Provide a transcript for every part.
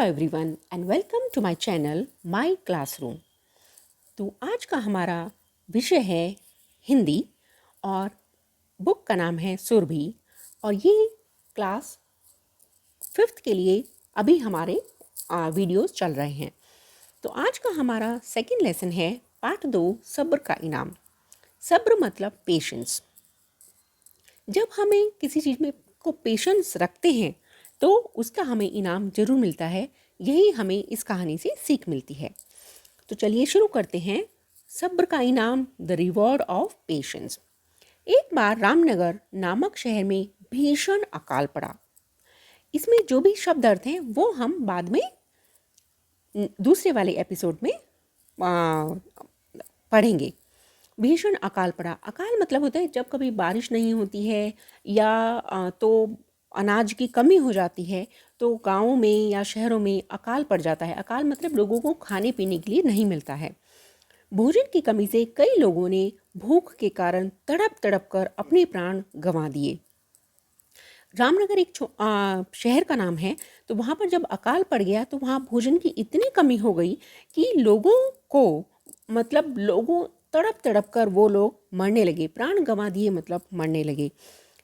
Everyone and welcome to my channel my classroom. तो आज का हमारा विषय है हिंदी और बुक का नाम है सुरभि और ये क्लास 5th के लिए अभी हमारे वीडियोस चल रहे हैं। तो आज का हमारा सेकंड लेसन है पार्ट 2 सब्र का इनाम। सब्र मतलब पेशेंस। जब हमें किसी चीज़ में को पेशेंस रखते हैं तो उसका हमें इनाम ज़रूर मिलता है। यही हमें इस कहानी से सीख मिलती है। तो चलिए शुरू करते हैं। सब्र का इनाम, द रिवॉर्ड ऑफ पेशेंस। एक बार रामनगर नामक शहर में भीषण अकाल पड़ा। इसमें जो भी शब्द अर्थ हैं वो हम बाद में दूसरे वाले एपिसोड में पढ़ेंगे। भीषण अकाल पड़ा। अकाल मतलब होता है जब कभी बारिश नहीं होती है या तो अनाज की कमी हो जाती है तो गाँवों में या शहरों में अकाल पड़ जाता है। अकाल मतलब लोगों को खाने पीने के लिए नहीं मिलता है। भोजन की कमी से कई लोगों ने भूख के कारण तड़प तड़प कर अपने प्राण गंवा दिए। रामनगर एक शहर का नाम है। तो वहाँ पर जब अकाल पड़ गया तो वहाँ भोजन की इतनी कमी हो गई कि लोगों को लोगों तड़प तड़प कर वो लोग मरने लगे, प्राण गंवा दिए मतलब मरने लगे।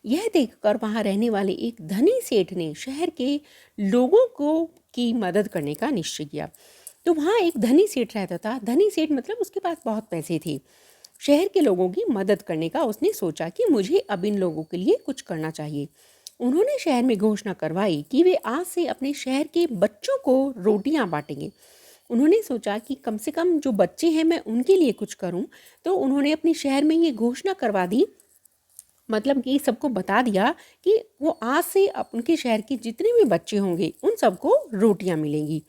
यह देखकर वहाँ रहने वाले एक धनी सेठ ने शहर के लोगों को की मदद करने का निश्चय किया। तो वहाँ एक धनी सेठ रहता था। धनी सेठ मतलब उसके पास बहुत पैसे थे। शहर के लोगों की मदद करने का उसने सोचा कि मुझे अब इन लोगों के लिए कुछ करना चाहिए। उन्होंने शहर में घोषणा करवाई कि वे आज से अपने शहर के बच्चों को रोटियां बांटेंगे। उन्होंने सोचा कि कम से कम जो बच्चे हैं मैं उनके लिए कुछ करूं। तो उन्होंने अपने शहर में ये घोषणा करवा दी, मतलब कि सबको बता दिया कि वो आज से उनके शहर के जितने भी बच्चे होंगे उन सबको रोटियां मिलेंगी।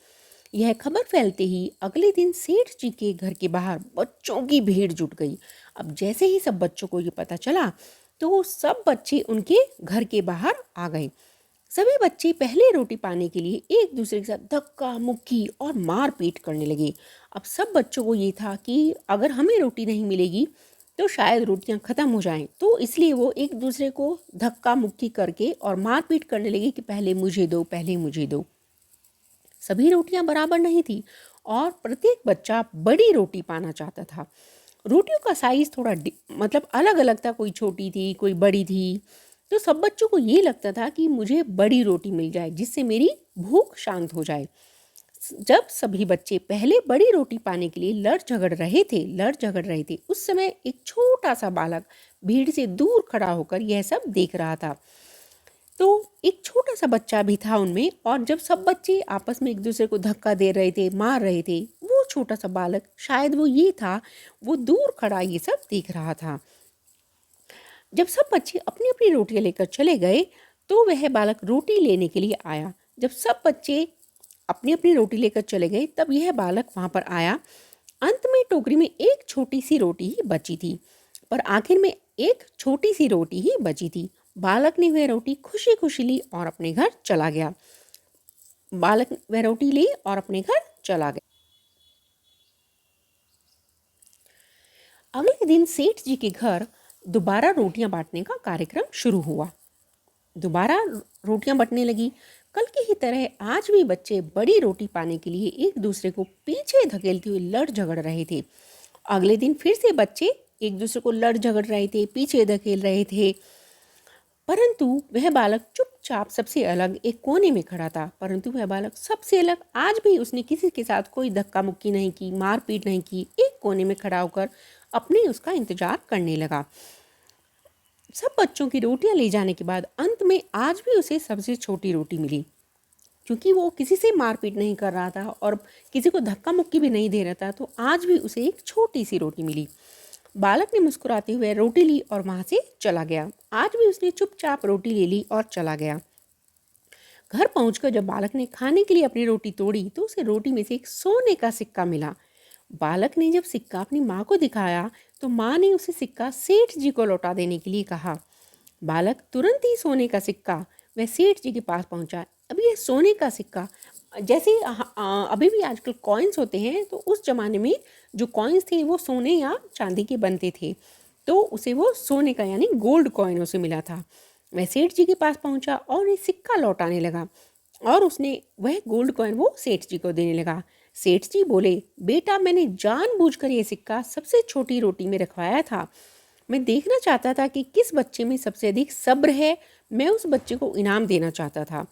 यह खबर फैलते ही अगले दिन सेठ जी के घर के बाहर बच्चों की भीड़ जुट गई। अब जैसे ही सब बच्चों को ये पता चला तो सब बच्चे उनके घर के बाहर आ गए। सभी बच्चे पहले रोटी पाने के लिए एक दूसरे के साथ धक्का मुक्की और मार पीट करने लगे। अब सब बच्चों को ये था कि अगर हमें रोटी नहीं मिलेगी तो शायद रोटियां ख़त्म हो जाएं। तो इसलिए वो एक दूसरे को धक्का मुक्की करके और मारपीट करने लगे कि पहले मुझे दो, पहले मुझे दो। सभी रोटियां बराबर नहीं थी और प्रत्येक बच्चा बड़ी रोटी पाना चाहता था। रोटियों का साइज़ थोड़ा अलग अलग था, कोई छोटी थी कोई बड़ी थी। तो सब बच्चों को ये लगता था कि मुझे बड़ी रोटी मिल जाए जिससे मेरी भूख शांत हो जाए। जब सभी बच्चे पहले बड़ी रोटी पाने के लिए लड़ झगड़ रहे थे उस समय एक छोटा सा बालक भीड़ से दूर खड़ा होकर यह सब देख रहा था। तो एक छोटा सा बच्चा भी था उनमें, और जब सब बच्चे आपस में एक दूसरे को धक्का दे रहे थे, मार रहे थे, वो छोटा सा बालक शायद वो ये था, वो दूर खड़ा ये सब देख रहा था। जब सब बच्चे अपनी अपनी रोटियां लेकर चले गए तो वह बालक रोटी लेने के लिए आया। जब सब बच्चे अपनी अपनी रोटी लेकर चले गए तब यह बालक वहाँ पर आया। अंत में टोकरी में एक छोटी सी रोटी ही बची थी, पर आखिर में एक छोटी सी रोटी ही बची थी। बालक ने वह रोटी खुशी खुशी ली और अपने घर चला गया। बालक वह रोटी ली और अपने घर चला गया। अगले दिन सेठ जी के घर दोबारा रोटियां बांटने का कार्यक्रम शुरू हुआ। दोबारा रोटियां बंटने लगी। कल की ही तरह आज भी बच्चे बड़ी रोटी पाने के लिए एक दूसरे को पीछे धकेलते हुए लड़ झगड़ रहे थे। अगले दिन फिर से बच्चे एक दूसरे को लड़ झगड़ रहे थे, पीछे धकेल रहे थे, परंतु वह बालक चुपचाप सबसे अलग एक कोने में खड़ा था। परंतु वह बालक सबसे अलग, आज भी उसने किसी के साथ कोई धक्का मुक्की नहीं की, मारपीट नहीं की, एक कोने में खड़ा होकर अपने उसका इंतजार करने लगा। सब बच्चों की रोटियां ले जाने के बाद अंत में आज भी उसे सबसे छोटी रोटी मिली, क्योंकि वो किसी से मारपीट नहीं कर रहा था और किसी को धक्का मुक्की भी नहीं दे रहा था। तो आज भी उसे एक छोटी सी रोटी मिली। बालक ने मुस्कुराते हुए रोटी ली और वहाँ से चला गया। आज भी उसने चुपचाप रोटी ले ली और चला गया। घर पहुंचकर जब बालक ने खाने के लिए अपनी रोटी तोड़ी तो उसे रोटी में से एक सोने का सिक्का मिला। बालक ने जब सिक्का अपनी माँ को दिखाया तो माँ ने उसे सिक्का सेठ जी को लौटा देने के लिए कहा। बालक तुरंत ही सोने का सिक्का वह सेठ जी के पास पहुंचा। अब यह सोने का सिक्का, जैसे अभी भी आजकल कॉइन्स होते हैं, तो उस ज़माने में जो कॉइन्स थे वो सोने या चांदी के बनते थे, तो उसे वो सोने का यानी गोल्ड कॉइन उसे मिला था। वह सेठ जी के पास पहुंचा और ये सिक्का लौटाने लगा। और उसने वह गोल्ड कॉइन वो सेठ जी को देने लगा। सेठ जी बोले, बेटा मैंने जानबूझकर ये सिक्का सबसे छोटी रोटी में रखवाया था। मैं देखना चाहता था कि किस बच्चे में सबसे अधिक सब्र है। मैं उस बच्चे को इनाम देना चाहता था।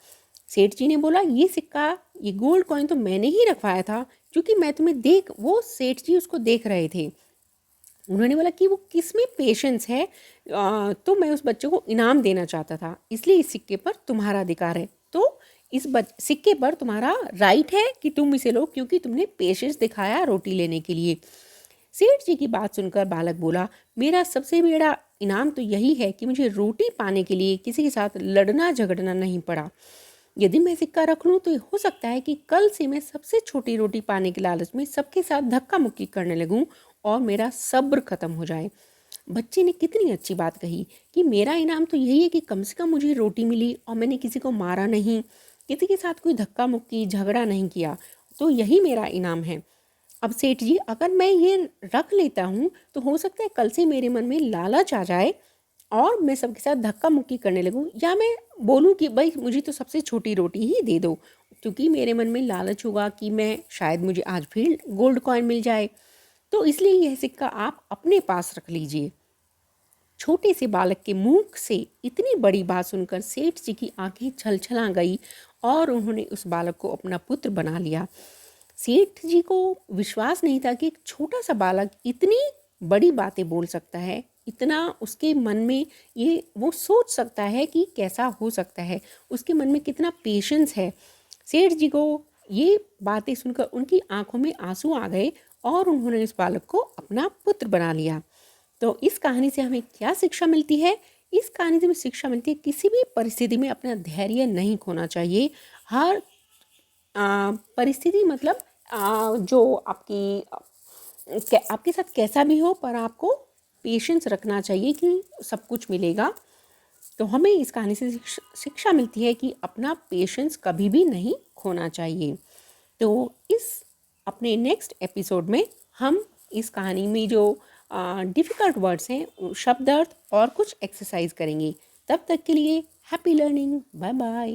सेठ जी ने बोला, ये सिक्का, ये गोल्ड कॉइन तो मैंने ही रखवाया था, क्योंकि मैं तुम्हें देख, वो सेठ जी उसको देख रहे थे। उन्होंने बोला कि वो किस में पेशेंस है, तो मैं उस बच्चे को इनाम देना चाहता था, इसलिए इस सिक्के पर तुम्हारा अधिकार है। तो इस सिक्के पर तुम्हारा राइट है कि तुम इसे लो, क्योंकि तुमने पेशेंस दिखाया रोटी लेने के लिए। सेठ जी की बात सुनकर बालक बोला, मेरा सबसे बड़ा इनाम तो यही है कि मुझे रोटी पाने के लिए किसी के साथ लड़ना झगड़ना नहीं पड़ा। यदि मैं सिक्का रख लूँ तो हो सकता है कि कल से मैं सबसे छोटी रोटी पाने के लालच में सबके साथ धक्का मुक्की करने लगूँ और मेरा सब्र खत्म हो जाए। बच्चे ने कितनी अच्छी बात कही कि मेरा इनाम तो यही है कि कम से कम मुझे रोटी मिली और मैंने किसी को मारा नहीं, किसी के साथ कोई धक्का मुक्की झगड़ा नहीं किया, तो यही मेरा इनाम है। अब सेठ जी, अगर मैं ये रख लेता हूँ तो हो सकता है कल से मेरे मन में लालच आ जाए और मैं सबके साथ धक्का मुक्की करने लगूँ, या मैं बोलूँ कि भाई मुझे तो सबसे छोटी रोटी ही दे दो, क्योंकि मेरे मन में लालच होगा कि मैं शायद मुझे आज फिर गोल्ड कॉइन मिल जाए। तो इसलिए यह सिक्का आप अपने पास रख लीजिए। छोटे से बालक के मुंह से इतनी बड़ी बात सुनकर सेठ जी की आंखें छलछला गई और उन्होंने उस बालक को अपना पुत्र बना लिया। सेठ जी को विश्वास नहीं था कि एक छोटा सा बालक इतनी बड़ी बातें बोल सकता है, इतना उसके मन में ये वो सोच सकता है कि कैसा हो सकता है, उसके मन में कितना पेशेंस है। सेठ जी को ये बातें सुनकर उनकी आंखों में आंसू आ गए और उन्होंने इस बालक को अपना पुत्र बना लिया। तो इस कहानी से हमें क्या शिक्षा मिलती है? इस कहानी से हमें शिक्षा मिलती है किसी भी परिस्थिति में अपना धैर्य नहीं खोना चाहिए। हर परिस्थिति मतलब जो आपके साथ कैसा भी हो, पर आपको पेशेंस रखना चाहिए कि सब कुछ मिलेगा। तो हमें इस कहानी से शिक्षा मिलती है कि अपना पेशेंस कभी भी नहीं खोना चाहिए। तो इस अपने नेक्स्ट एपिसोड में हम इस कहानी में जो डिफ़िकल्ट वर्ड्स हैं, शब्द अर्थ और कुछ एक्सरसाइज करेंगे। तब तक के लिए हैप्पी लर्निंग, बाय बाय।